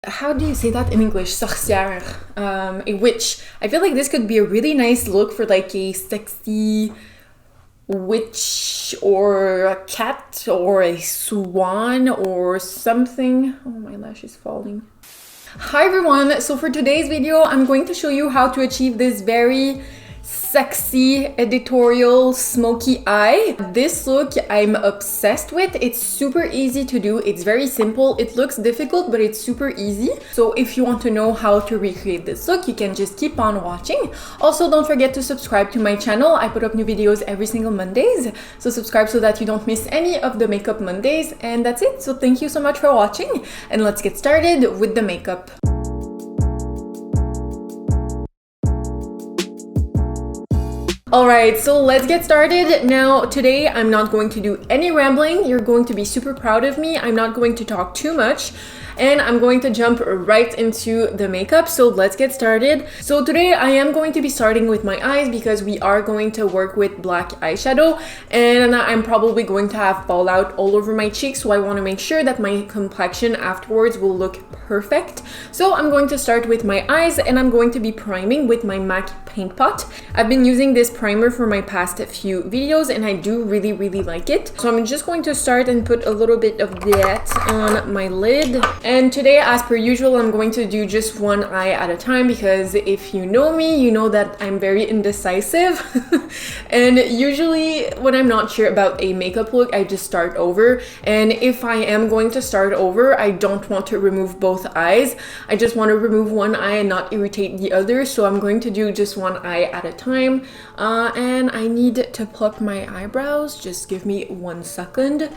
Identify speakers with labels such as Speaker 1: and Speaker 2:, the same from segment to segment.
Speaker 1: How do you say that in English? Sorcière. A witch. I feel like this could be a really nice look for like a sexy witch or a cat or a swan or something. Oh, my lash is falling. Hi everyone, so for today's video, I'm going to show you how to achieve this very sexy editorial smoky eye. This look I'm obsessed with. It's super easy to do. It's very simple. It looks difficult, but it's super easy. So if you want to know how to recreate this look, you can just keep on watching. Also, don't forget to subscribe to my channel. I put up new videos every single Mondays. So subscribe so that you don't miss any of the makeup Mondays. And that's it. So thank you so much for watching. And let's get started with the makeup. Alright, so let's get started. Now, today I'm not going to do any rambling. You're going to be super proud of me. I'm not going to talk too much. And I'm going to jump right into the makeup, so let's get started. So today I am going to be starting with my eyes because we are going to work with black eyeshadow, and I'm probably going to have fallout all over my cheeks, so I want to make sure that my complexion afterwards will look perfect. So I'm going to start with my eyes, and I'm going to be priming with my MAC paint pot. I've been using this primer for my past few videos and I do really like it. So I'm just going to start and put a little bit of that on my lid. And today, as per usual, I'm going to do just one eye at a time because if you know me, you know that I'm very indecisive. And usually when I'm not sure about a makeup look, I just start over. And if I am going to start over, I don't want to remove both eyes. I just want to remove one eye and not irritate the other. So I'm going to do just one eye at a time. And I need to pluck my eyebrows. Just give me 1 second.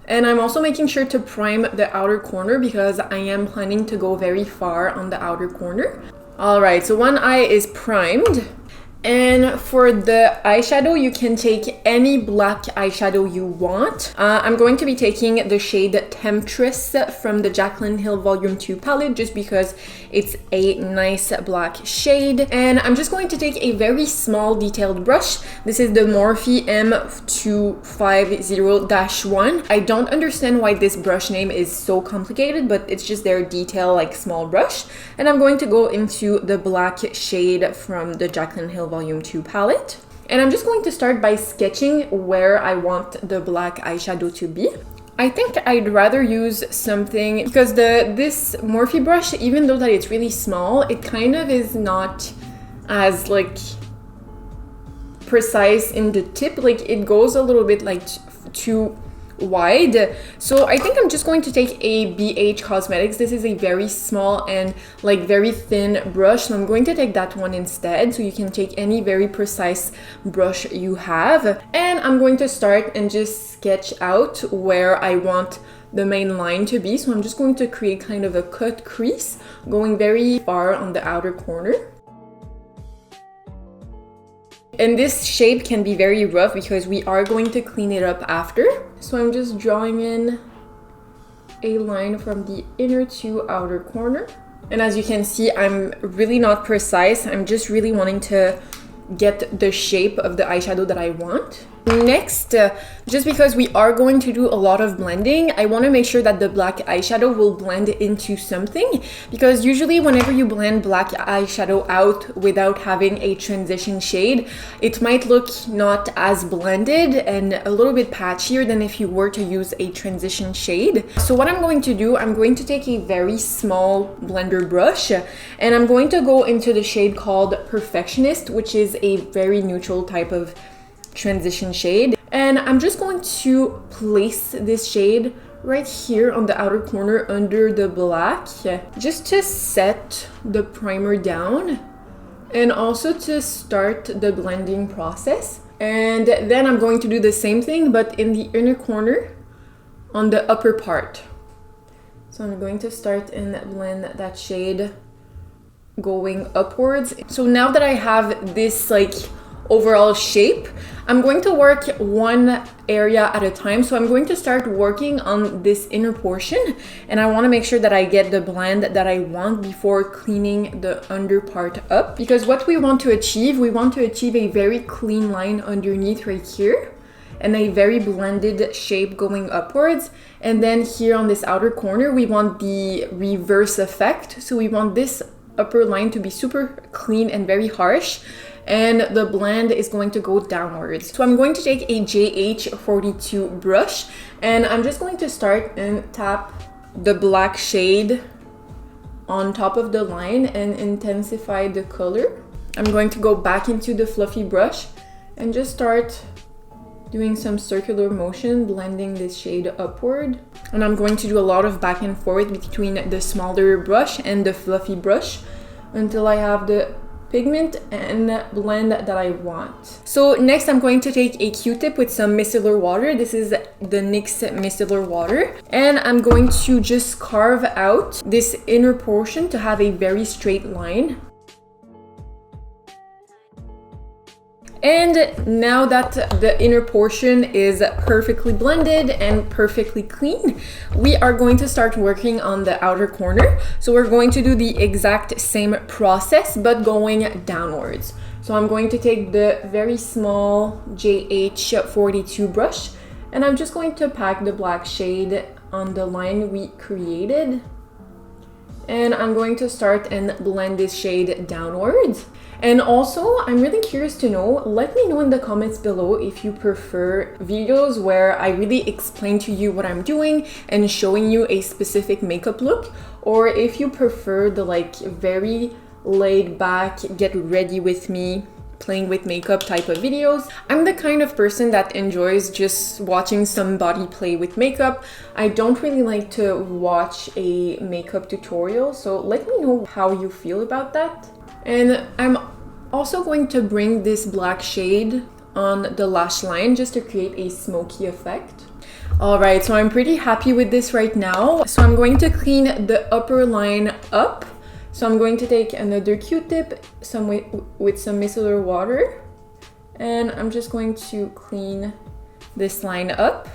Speaker 1: And I'm also making sure to prime the outer corner because I am planning to go very far on the outer corner. Alright, so one eye is primed. And for the eyeshadow, you can take any black eyeshadow you want. I'm going to be taking the shade Temptress from the Jaclyn Hill Volume 2 palette just because it's a nice black shade. And I'm just going to take a very small detailed brush. This is the Morphe M250-1. I don't understand why this brush name is so complicated, but it's just their detail like small brush. And I'm going to go into the black shade from the Jaclyn Hill Volume 2 palette. And I'm just going to start by sketching where I want the black eyeshadow to be. I think I'd rather use something because this Morphe brush, even though that it's really small, it kind of is not as like precise in the tip. Like it goes a little bit like too wide. So I think I'm just going to take a BH Cosmetics. This is a very small and like very thin brush, so I'm going to take that one instead. So you can take any very precise brush you have, and I'm going to start and just sketch out where I want the main line to be. So I'm just going to create kind of a cut crease going very far on the outer corner. And this shape can be very rough because we are going to clean it up after. So I'm just drawing in a line from the inner to outer corner. And as you can see, I'm really not precise. I'm just really wanting to get the shape of the eyeshadow that I want. Next, just because we are going to do a lot of blending, I want to make sure that the black eyeshadow will blend into something, because usually whenever you blend black eyeshadow out without having a transition shade, it might look not as blended and a little bit patchier than if you were to use a transition shade. So what I'm going to do, I'm going to take a very small blender brush and I'm going to go into the shade called Perfectionist, which is a very neutral type of transition shade, and I'm just going to place this shade right here on the outer corner under the black, just to set the primer down and also to start the blending process. And then I'm going to do the same thing but in the inner corner on the upper part. So I'm going to start and blend that shade going upwards. So now that I have this like overall shape, I'm going to work one area at a time. So I'm going to start working on this inner portion, and I want to make sure that I get the blend that I want before cleaning the under part up, because what we want to achieve a very clean line underneath right here. and a very blended shape going upwards. And then here on this outer corner, we want the reverse effect. So we want this upper line to be super clean and very harsh, and the blend is going to go downwards. So I'm going to take a JH42 brush, and I'm just going to start and tap the black shade on top of the line and intensify the color. I'm going to go back into the fluffy brush and just start doing some circular motion, blending this shade upward. And I'm going to do a lot of back and forth between the smaller brush and the fluffy brush until I have the pigment and blend that I want. So next I'm going to take a Q-tip with some micellar water. This is the NYX micellar water. And I'm going to just carve out this inner portion to have a very straight line. And now that the inner portion is perfectly blended and perfectly clean, we are going to start working on the outer corner. So we're going to do the exact same process, but going downwards. So I'm going to take the very small JH42 brush, and I'm just going to pack the black shade on the line we created. And I'm going to start and blend this shade downwards. And also, I'm really curious to know, let me know in the comments below if you prefer videos where I really explain to you what I'm doing and showing you a specific makeup look, or if you prefer the like very laid back, get ready with me, playing with makeup type of videos. I'm the kind of person that enjoys just watching somebody play with makeup. I don't really like to watch a makeup tutorial, so let me know how you feel about that. And I'm also going to bring this black shade on the lash line just to create a smoky effect. Alright, so I'm pretty happy with this right now. So I'm going to clean the upper line up. So I'm going to take another Q-tip with some micellar water, and I'm just going to clean this line up.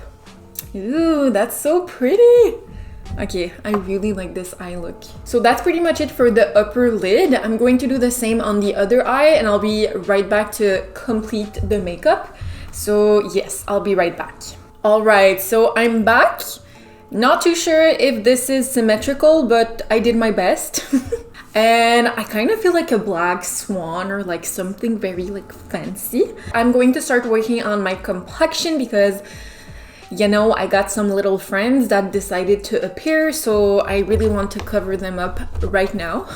Speaker 1: Ooh, that's so pretty! Okay, I really like this eye look. So that's pretty much it for the upper lid. I'm going to do the same on the other eye, and I'll be right back to complete the makeup. So yes, I'll be right back. Alright, so I'm back. Not too sure if this is symmetrical, but I did my best. And I kind of feel like a black swan or like something very like fancy. I'm going to start working on my complexion because, you know, I got some little friends that decided to appear, so I really want to cover them up right now.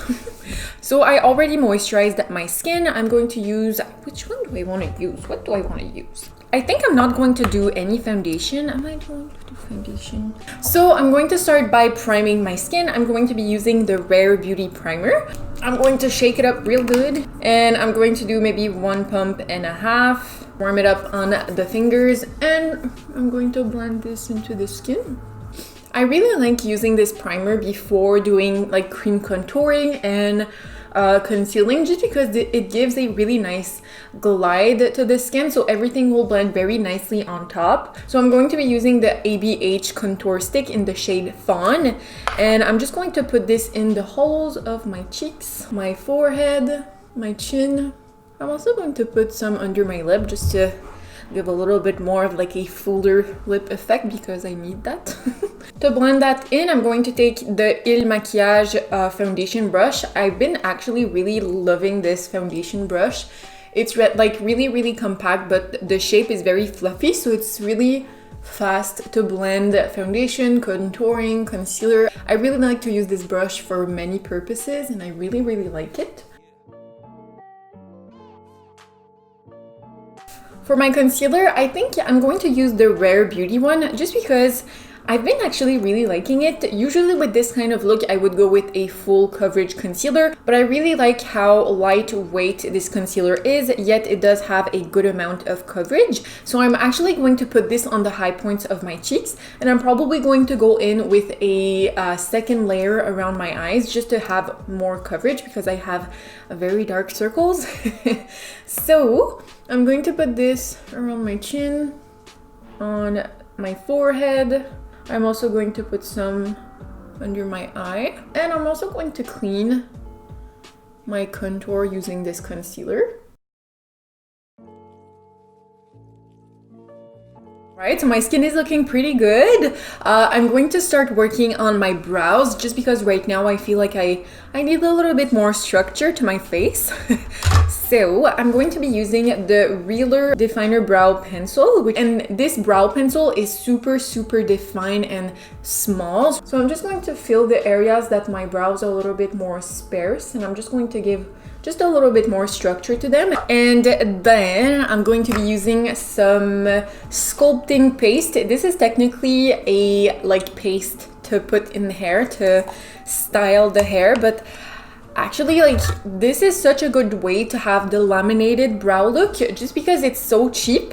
Speaker 1: So I already moisturized my skin. I'm going to use, which one do I want to use? What do I want to use? I think I'm not going to do any foundation. Am I going to do foundation? So I'm going to start by priming my skin. I'm going to be using the Rare Beauty Primer. I'm going to shake it up real good, and I'm going to do maybe 1.5 pumps. Warm it up on the fingers, and I'm going to blend this into the skin. I really like using this primer before doing like cream contouring and concealing, just because it gives a really nice glide to the skin, so everything will blend very nicely on top. So I'm going to be using the ABH contour stick in the shade Fawn, and I'm just going to put this in the hollows of my cheeks, my forehead, my chin. I'm also going to put some under my lip just to give a little bit more of like a fuller lip effect, because I need that. To blend that in, I'm going to take the Illamasqua foundation brush. I've been actually really loving this foundation brush. It's like really compact, but the shape is very fluffy, so it's really fast to blend foundation, contouring, concealer. I really like to use this brush for many purposes, and I really like it. For my concealer, I think I'm going to use the Rare Beauty one, just because I've been actually really liking it. Usually with this kind of look, I would go with a full coverage concealer, but I really like how lightweight this concealer is, yet it does have a good amount of coverage. So I'm actually going to put this on the high points of my cheeks, and I'm probably going to go in with a second layer around my eyes just to have more coverage, because I have very dark circles. So I'm going to put this around my chin, on my forehead. I'm also going to put some under my eye, and I'm also going to clean my contour using this concealer. Alright, so my skin is looking pretty good. I'm going to start working on my brows just because right now I feel like I need a little bit more structure to my face. So I'm going to be using the Realher Definer Brow Pencil, and this brow pencil is super defined and small. So I'm just going to fill the areas that my brows are a little bit more sparse, and I'm just going to give just a little bit more structure to them. And then I'm going to be using some sculpting paste. This is technically a paste to put in the hair to style the hair, but actually this is such a good way to have the laminated brow look just because it's so cheap.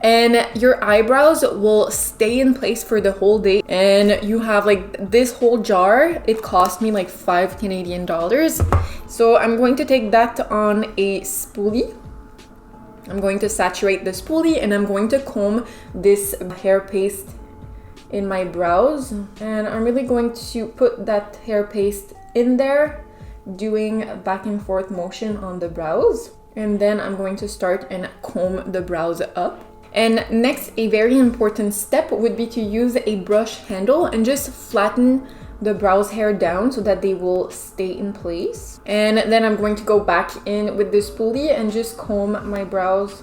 Speaker 1: And your eyebrows will stay in place for the whole day. And you have this whole jar. It cost me like $5 Canadian. So I'm going to take that on a spoolie. I'm going to saturate the spoolie and I'm going to comb this hair paste in my brows. And I'm really going to put that hair paste in there, doing a back and forth motion on the brows. And then I'm going to start and comb the brows up. And next, a very important step would be to use a brush handle and just flatten the brows hair down so that they will stay in place. And then I'm going to go back in with the spoolie and just comb my brows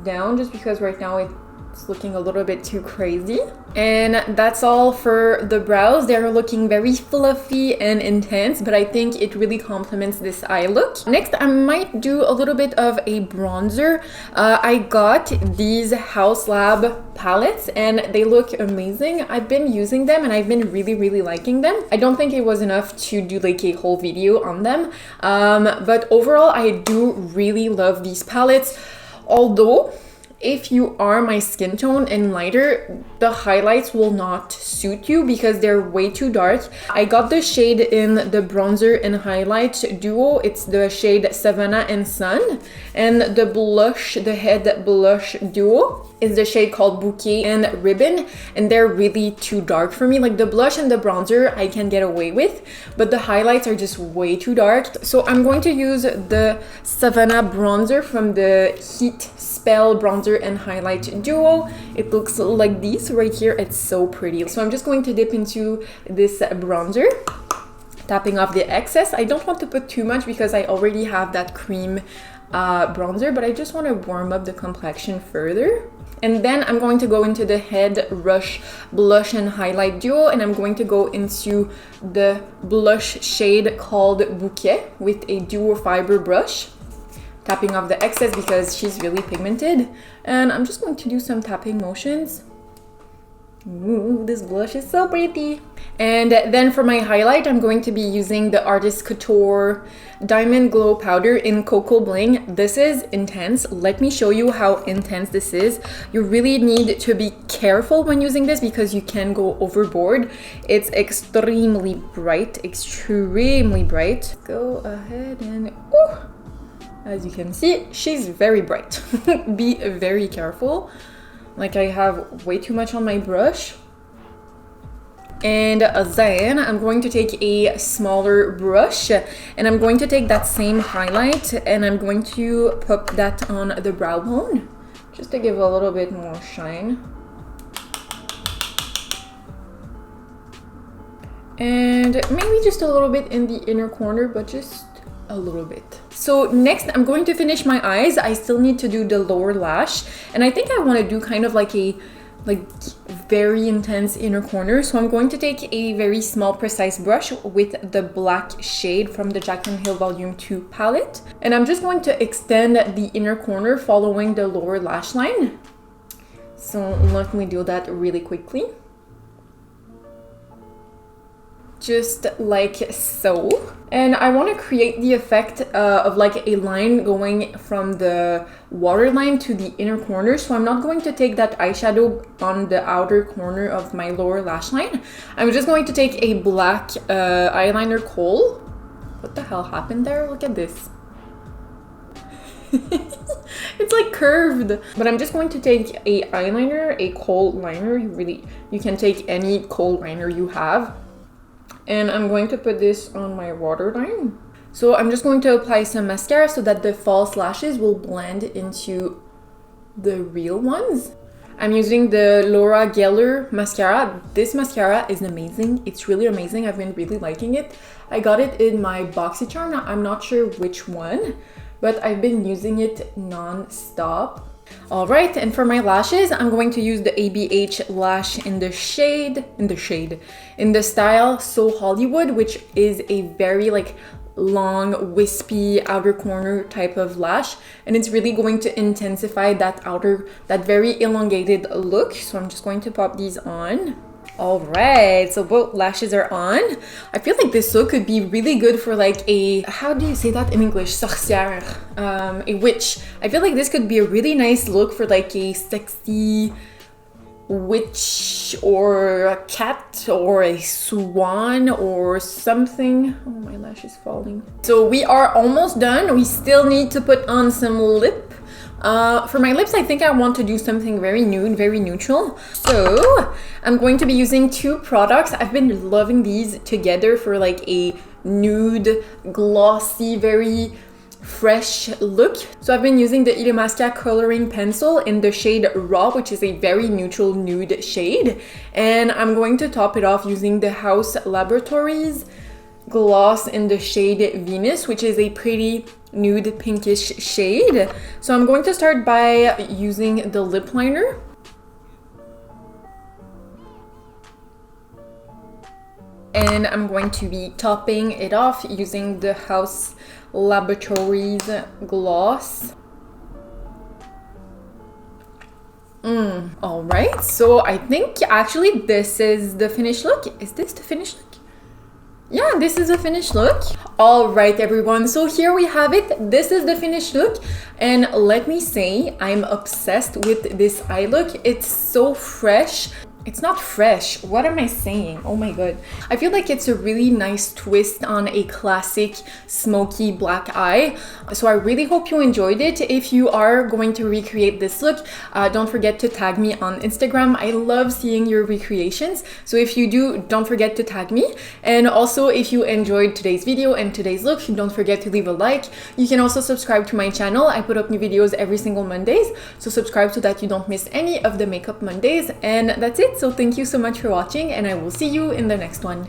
Speaker 1: down just because right now it's looking a little bit too crazy. And that's all for the brows. They're looking very fluffy and intense, but I think it really complements this eye look. Next, I might do a little bit of a bronzer. I got these Haus Labs palettes and they look amazing. I've been using them and I've been really liking them. I don't think it was enough to do a whole video on them, but overall I do really love these palettes. Although if you are my skin tone and lighter, the highlights will not suit you because they're way too dark. I got the shade in the bronzer and highlight duo. It's the shade Savannah and Sun. And the blush, the head blush duo, is the shade called Bouquet and Ribbon. And they're really too dark for me. The blush and the bronzer I can get away with, but the highlights are just way too dark. So I'm going to use the Savannah bronzer from the Heat Spell bronzer and highlight duo. It looks like this right here. It's so pretty. So I'm just going to dip into this bronzer, tapping off the excess. I don't want to put too much because I already have that cream bronzer, but I just want to warm up the complexion further. And then I'm going to go into the Head Rush Blush and Highlight Duo, and I'm going to go into the blush shade called Bouquet with a duo fiber brush, tapping off the excess because she's really pigmented. And I'm just going to do some tapping motions. Ooh, this blush is so pretty. And then for my highlight, I'm going to be using the Artist Couture Diamond Glow Powder in Coco Bling. This is intense. Let me show you how intense this is. You really need to be careful when using this because you can go overboard. It's extremely bright, extremely bright. Go ahead and, ooh, as you can see, she's very bright. Be very careful. I have way too much on my brush. And then I'm going to take a smaller brush and I'm going to take that same highlight and I'm going to put that on the brow bone just to give a little bit more shine. And maybe just a little bit in the inner corner, but just a little bit. So next I'm going to finish my eyes. I still need to do the lower lash, and I think I want to do kind of a very intense inner corner. So I'm going to take a very small precise brush with the black shade from the Jaclyn Hill Volume 2 palette, and I'm just going to extend the inner corner following the lower lash line. So let me do that really quickly. Just like so. And I want to create the effect of a line going from the waterline to the inner corner. So I'm not going to take that eyeshadow on the outer corner of my lower lash line. I'm just going to take a black eyeliner kohl. What the hell happened there? Look at this. It's curved. But I'm just going to take a eyeliner, a kohl liner. You can take any kohl liner you have. And I'm going to put this on my waterline. So I'm just going to apply some mascara so that the false lashes will blend into the real ones. I'm using the Laura Geller mascara. This mascara is amazing. It's really amazing. I've been really liking it. I got it in my BoxyCharm. I'm not sure which one, but I've been using it non-stop. All right, and for my lashes, I'm going to use the ABH lash in the style So Hollywood, which is a very like long, wispy outer corner type of lash, and it's really going to intensify that very elongated look. So I'm just going to pop these on. All right, so both lashes are on. I feel like this look could be really good for like a, how do you say that in English? Sorcière, a witch. I feel like this could be a really nice look for like a sexy witch or a cat or a swan or something. Oh, my lash is falling. So we are almost done. We still need to put on some lip. For my lips, I think I want to do something very nude, very neutral. So I'm going to be using two products. I've been loving these together for like a nude, glossy, very fresh look. So I've been using the Illamasqua coloring pencil in the shade Raw, which is a very neutral nude shade. And I'm going to top it off using the Haus Laboratories gloss in the shade Venus, which is a pretty nude pinkish shade. So I'm going to start by using the lip liner. And I'm going to be topping it off using the Haus Laboratories gloss. All right, so I think actually this is the finished look. Is this the finished look? Yeah, this is a finished look. All right, everyone, so here we have it. This is the finished look, and let me say, I'm obsessed with this eye look. It's so fresh. It's not fresh. What am I saying? Oh my god. I feel like it's a really nice twist on a classic smoky black eye. So I really hope you enjoyed it. If you are going to recreate this look, don't forget to tag me on Instagram. I love seeing your recreations. So if you do, don't forget to tag me. And also, if you enjoyed today's video and today's look, don't forget to leave a like. You can also subscribe to my channel. I put up new videos every single Mondays. So subscribe so that you don't miss any of the Makeup Mondays. And that's it. So thank you so much for watching, and I will see you in the next one.